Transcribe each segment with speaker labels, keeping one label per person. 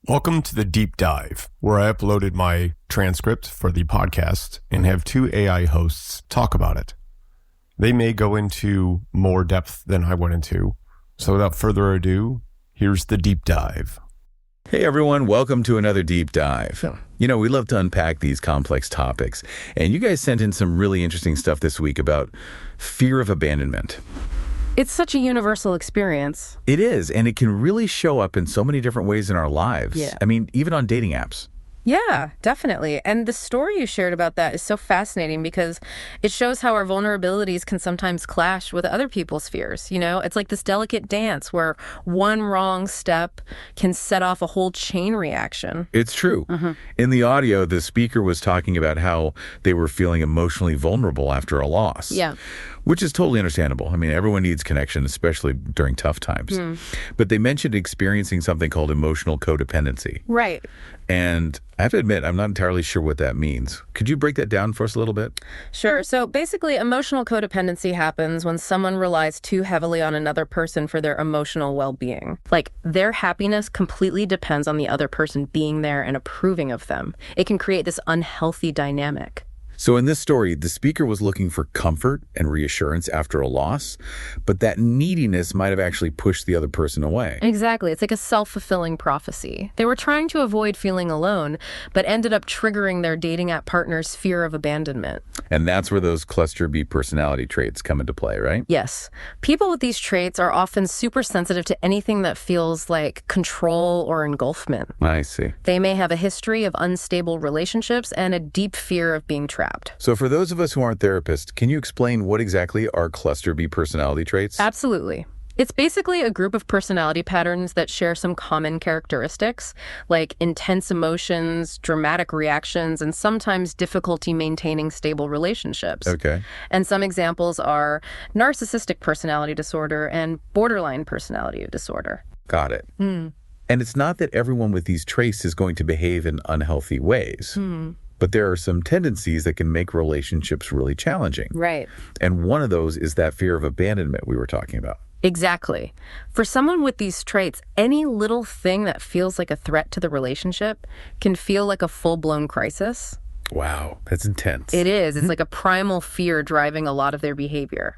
Speaker 1: Welcome to the Deep Dive, where I uploaded my transcript for the podcast and have two AI hosts talk about it. They may go into more depth than I went into. So without further ado, here's the Deep Dive.
Speaker 2: Hey everyone, welcome to another Deep Dive. You know, we love to unpack these complex topics, and you guys sent in some really interesting stuff this week about fear of abandonment.
Speaker 3: It's such a universal experience.
Speaker 2: It is, and it can really show up in so many different ways in our lives.
Speaker 3: Yeah.
Speaker 2: I mean, even on dating apps.
Speaker 3: Yeah, definitely. And the story you shared about that is so fascinating because it shows how our vulnerabilities can sometimes clash with other people's fears. You know, it's like this delicate dance where one wrong step can set off a whole chain reaction.
Speaker 2: It's true. In the audio, the speaker was talking about how they were feeling emotionally vulnerable after a loss.
Speaker 3: Yeah.
Speaker 2: Which is totally understandable. I mean, everyone needs connection, especially during tough times. But they mentioned experiencing something called emotional codependency.
Speaker 3: Right.
Speaker 2: And I have to admit, I'm not entirely sure what that means. Could you break that down for us a little bit?
Speaker 3: Sure. So basically, emotional codependency happens when someone relies too heavily on another person for their emotional well-being. Like, their happiness completely depends on the other person being there and approving of them. It can create this unhealthy dynamic.
Speaker 2: So in this story, the speaker was looking for comfort and reassurance after a loss, but that neediness might have actually pushed the other person away.
Speaker 3: Exactly. It's like a self-fulfilling prophecy. They were trying to avoid feeling alone, but ended up triggering their dating app partner's fear of abandonment.
Speaker 2: And that's where those cluster B personality traits come into play, right?
Speaker 3: Yes. People with these traits are often super sensitive to anything that feels like control or engulfment.
Speaker 2: I see.
Speaker 3: They may have a history of unstable relationships and a deep fear of being trapped.
Speaker 2: So for those of us who aren't therapists, can you explain what exactly are cluster B personality traits?
Speaker 3: Absolutely. It's basically a group of personality patterns that share some common characteristics, like intense emotions, dramatic reactions, and sometimes difficulty maintaining stable relationships.
Speaker 2: Okay.
Speaker 3: And some examples are narcissistic personality disorder and borderline personality disorder.
Speaker 2: Got it. And it's not that everyone with these traits is going to behave in unhealthy ways. But there are some tendencies that can make relationships really challenging.
Speaker 3: Right.
Speaker 2: And one of those is that fear of abandonment we were talking about.
Speaker 3: Exactly. For someone with these traits, any little thing that feels like a threat to the relationship can feel like a full-blown crisis.
Speaker 2: Wow, that's intense.
Speaker 3: It is. It's like a primal fear driving a lot of their behavior.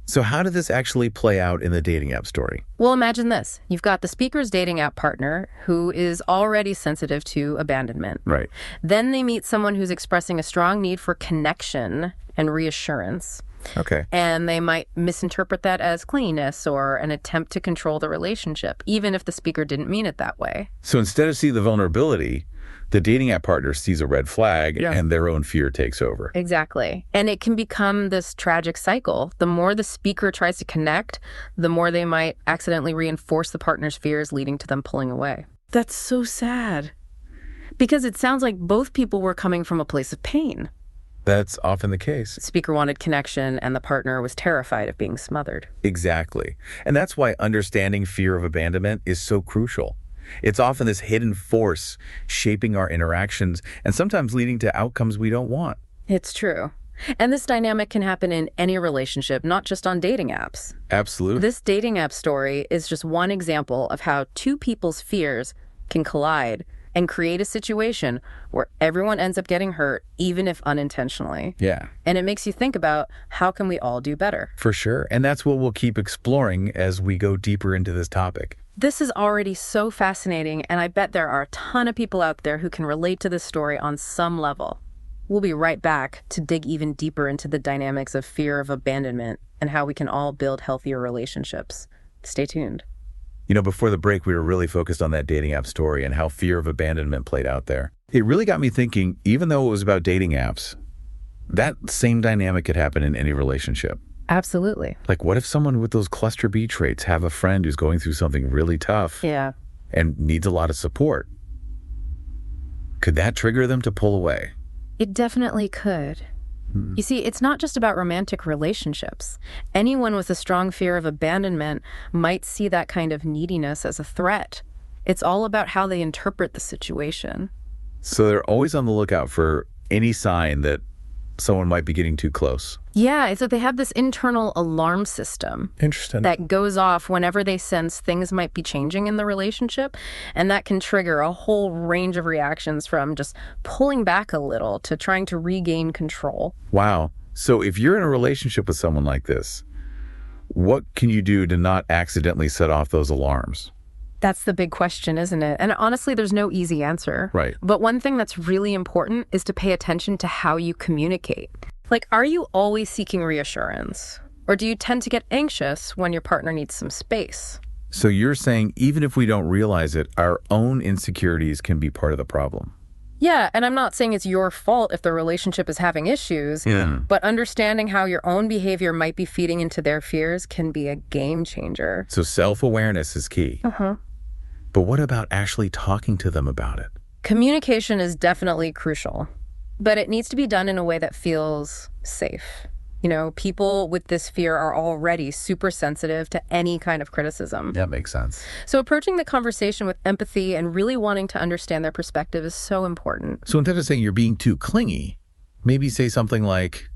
Speaker 2: So how did this actually play out in the dating app story?
Speaker 3: Well, imagine this. You've got the speaker's dating app partner who is already sensitive to abandonment.
Speaker 2: Right.
Speaker 3: Then they meet someone who's expressing a strong need for connection and reassurance.
Speaker 2: Okay.
Speaker 3: And they might misinterpret that as clinginess or an attempt to control the relationship, even if the speaker didn't mean it that way.
Speaker 2: So instead of seeing the vulnerability, the dating app partner sees a red flag and their own fear takes over.
Speaker 3: Exactly. And it can become this tragic cycle. The more the speaker tries to connect, the more they might accidentally reinforce the partner's fears, leading to them pulling away. That's so sad. Because it sounds like both people were coming from a place of pain.
Speaker 2: That's often the case.
Speaker 3: The speaker wanted connection, and the partner was terrified of being smothered.
Speaker 2: Exactly. And that's why understanding fear of abandonment is so crucial. It's often this hidden force shaping our interactions and sometimes leading to outcomes we don't want.
Speaker 3: It's true. And this dynamic can happen in any relationship, not just on dating apps.
Speaker 2: Absolutely.
Speaker 3: This dating app story is just one example of how two people's fears can collide and create a situation where everyone ends up getting hurt, even if unintentionally.
Speaker 2: Yeah.
Speaker 3: And it makes you think about how can we all do better?
Speaker 2: For sure. And that's what we'll keep exploring as we go deeper into this topic.
Speaker 3: This is already so fascinating, and I bet there are a ton of people out there who can relate to this story on some level. We'll be right back to dig even deeper into the dynamics of fear of abandonment and how we can all build healthier relationships. Stay tuned.
Speaker 2: You know, before the break, we were really focused on that dating app story and how fear of abandonment played out there. It really got me thinking, even though it was about dating apps, that same dynamic could happen in any relationship.
Speaker 3: Absolutely.
Speaker 2: Like, what if someone with those cluster B traits have a friend who's going through something really tough and needs a lot of support? Could that trigger them to pull away?
Speaker 3: It definitely could. You see, it's not just about romantic relationships. Anyone with a strong fear of abandonment might see that kind of neediness as a threat. It's all about how they interpret the situation.
Speaker 2: So they're always on the lookout for any sign that someone might be getting too close.
Speaker 3: Yeah, so they have this internal alarm system
Speaker 2: Interesting.
Speaker 3: that goes off whenever they sense things might be changing in the relationship. And that can trigger a whole range of reactions from just pulling back a little to trying to regain control.
Speaker 2: Wow. So if you're in a relationship with someone like this, what can you do to not accidentally set off those alarms?
Speaker 3: That's the big question, isn't it? And honestly, there's no easy answer.
Speaker 2: Right.
Speaker 3: But one thing that's really important is to pay attention to how you communicate. Like, are you always seeking reassurance? Or do you tend to get anxious when your partner needs some space?
Speaker 2: So you're saying even if we don't realize it, our own insecurities can be part of the problem.
Speaker 3: Yeah, and I'm not saying it's your fault if the relationship is having issues, but understanding how your own behavior might be feeding into their fears can be a game changer.
Speaker 2: So self-awareness is key. But what about actually talking to them about it?
Speaker 3: Communication is definitely crucial, but it needs to be done in a way that feels safe. You know, people with this fear are already super sensitive to any kind of criticism.
Speaker 2: That makes sense.
Speaker 3: So approaching the conversation with empathy and really wanting to understand their perspective is so important.
Speaker 2: So instead of saying you're being too clingy, maybe say something like,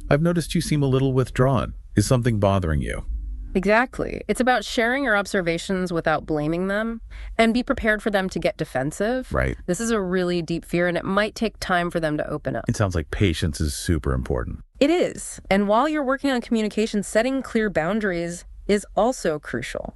Speaker 2: I've noticed you seem a little withdrawn. Is something bothering you?
Speaker 3: Exactly. It's about sharing your observations without blaming them and be prepared for them to get defensive.
Speaker 2: Right.
Speaker 3: This is a really deep fear and it might take time for them to open up.
Speaker 2: It sounds like patience is super important.
Speaker 3: It is. And while you're working on communication, setting clear boundaries is also crucial.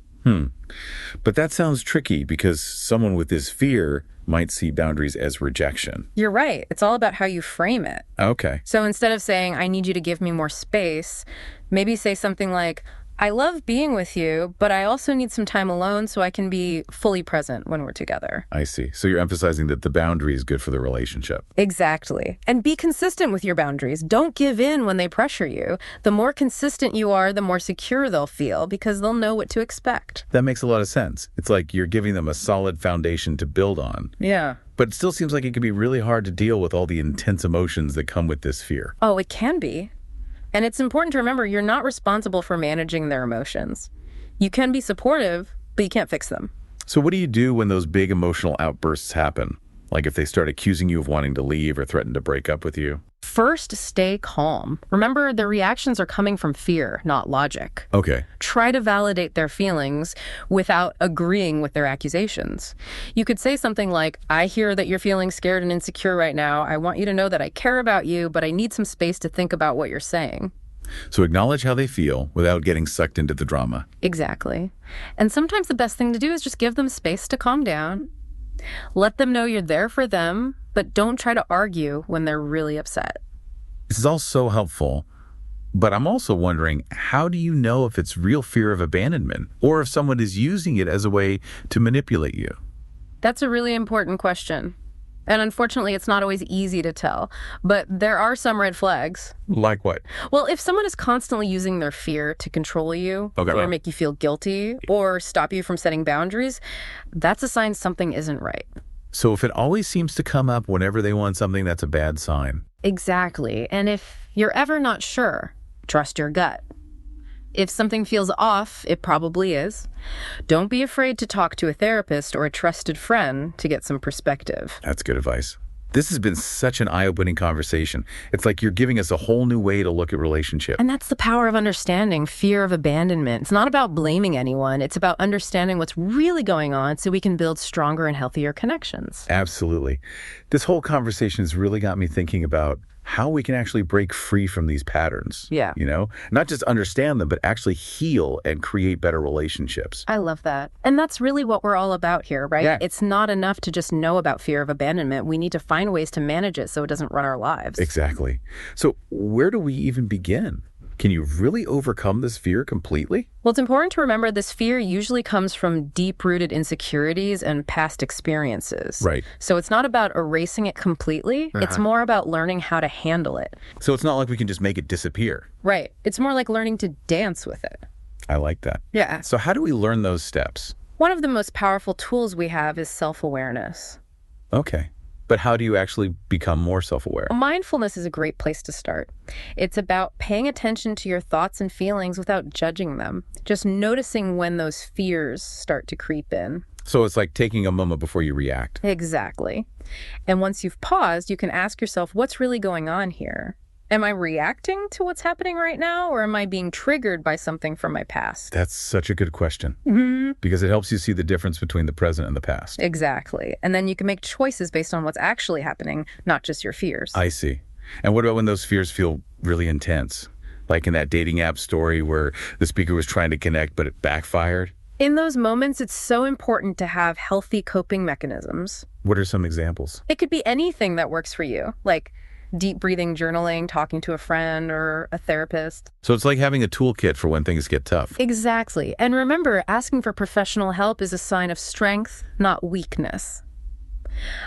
Speaker 2: But that sounds tricky because someone with this fear might see boundaries as rejection.
Speaker 3: You're right. It's all about how you frame it.
Speaker 2: Okay.
Speaker 3: So instead of saying, I need you to give me more space, maybe say something like, I love being with you, but I also need some time alone so I can be fully present when we're together.
Speaker 2: I see. So you're emphasizing that the boundary is good for the relationship.
Speaker 3: Exactly. And be consistent with your boundaries. Don't give in when they pressure you. The more consistent you are, the more secure they'll feel because they'll know what to expect.
Speaker 2: That makes a lot of sense. It's like you're giving them a solid foundation to build on.
Speaker 3: Yeah.
Speaker 2: But it still seems like it can be really hard to deal with all the intense emotions that come with this fear.
Speaker 3: Oh, it can be. And it's important to remember you're not responsible for managing their emotions. You can be supportive, but you can't fix them.
Speaker 2: So what do you do when those big emotional outbursts happen? Like if they start accusing you of wanting to leave or threaten to break up with you?
Speaker 3: First, stay calm. Remember, their reactions are coming from fear, not logic.
Speaker 2: Okay.
Speaker 3: Try to validate their feelings without agreeing with their accusations. You could say something like, I hear that you're feeling scared and insecure right now. I want you to know that I care about you, but I need some space to think about what you're saying.
Speaker 2: So acknowledge how they feel without getting sucked into the drama.
Speaker 3: Exactly. And sometimes the best thing to do is just give them space to calm down. Let them know you're there for them, but don't try to argue when they're really upset.
Speaker 2: This is all so helpful, but I'm also wondering, how do you know if it's real fear of abandonment or if someone is using it as a way to manipulate you?
Speaker 3: That's a really important question. And unfortunately, it's not always easy to tell, but there are some red flags.
Speaker 2: Like what?
Speaker 3: Well, if someone is constantly using their fear to control you or make you feel guilty or stop you from setting boundaries, that's a sign something isn't right.
Speaker 2: So if it always seems to come up whenever they want something, that's a bad sign.
Speaker 3: Exactly. And if you're ever not sure, trust your gut. If something feels off, it probably is. Don't be afraid to talk to a therapist or a trusted friend to get some perspective.
Speaker 2: That's good advice. This has been such an eye-opening conversation. It's like you're giving us a whole new way to look at relationships.
Speaker 3: And that's the power of understanding fear of abandonment. It's not about blaming anyone. It's about understanding what's really going on so we can build stronger and healthier connections.
Speaker 2: Absolutely. This whole conversation has really got me thinking about how we can actually break free from these patterns.
Speaker 3: Yeah.
Speaker 2: You know, not just understand them, but actually heal and create better relationships.
Speaker 3: I love that. And that's really what we're all about here, right?
Speaker 2: Yeah.
Speaker 3: It's not enough to just know about fear of abandonment. We need to find ways to manage it so it doesn't run our lives.
Speaker 2: Exactly. So where do we even begin? Can you really overcome this fear completely?
Speaker 3: Well, it's important to remember this fear usually comes from deep-rooted insecurities and past experiences.
Speaker 2: Right.
Speaker 3: So it's not about erasing it completely. It's more about learning how to handle it.
Speaker 2: So it's not like we can just make it disappear.
Speaker 3: Right. It's more like learning to dance with it.
Speaker 2: I like that.
Speaker 3: Yeah.
Speaker 2: So how do we learn those steps?
Speaker 3: One of the most powerful tools we have is self-awareness.
Speaker 2: Okay. But how do you actually become more self-aware?
Speaker 3: Mindfulness is a great place to start. It's about paying attention to your thoughts and feelings without judging them, just noticing when those fears start to creep in.
Speaker 2: So it's like taking a moment before you react.
Speaker 3: Exactly. And once you've paused, you can ask yourself, what's really going on here? Am I reacting to what's happening right now, or am I being triggered by something from my past?
Speaker 2: That's such a good question
Speaker 3: Hmm.
Speaker 2: because it helps you see the difference between the present and the past.
Speaker 3: Exactly. And then you can make choices based on what's actually happening, not just your fears.
Speaker 2: I see. And what about when those fears feel really intense? Like in that dating app story where the speaker was trying to connect, but it backfired?
Speaker 3: In those moments, it's so important to have healthy coping mechanisms.
Speaker 2: What are some examples?
Speaker 3: It could be anything that works for you, like deep breathing, journaling, talking to a friend or a therapist.
Speaker 2: So it's like having a toolkit for when things get tough.
Speaker 3: Exactly. And remember, asking for professional help is a sign of strength, not weakness.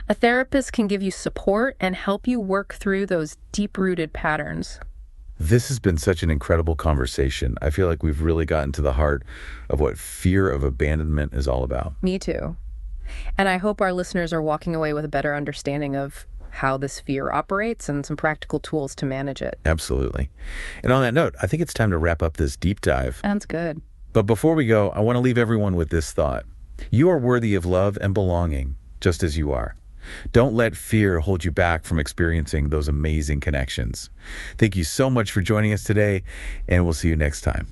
Speaker 3: A therapist can give you support and help you work through those deep-rooted patterns.
Speaker 2: This has been such an incredible conversation. I feel like we've really gotten to the heart of what fear of abandonment is all about.
Speaker 3: Me too. And I hope our listeners are walking away with a better understanding of how this fear operates and some practical tools to manage it.
Speaker 2: Absolutely. And on that note, I think it's time to wrap up this deep dive.
Speaker 3: Sounds good.
Speaker 2: But before we go, I want to leave everyone with this thought. You are worthy of love and belonging, just as you are. Don't let fear hold you back from experiencing those amazing connections. Thank you so much for joining us today, and we'll see you next time.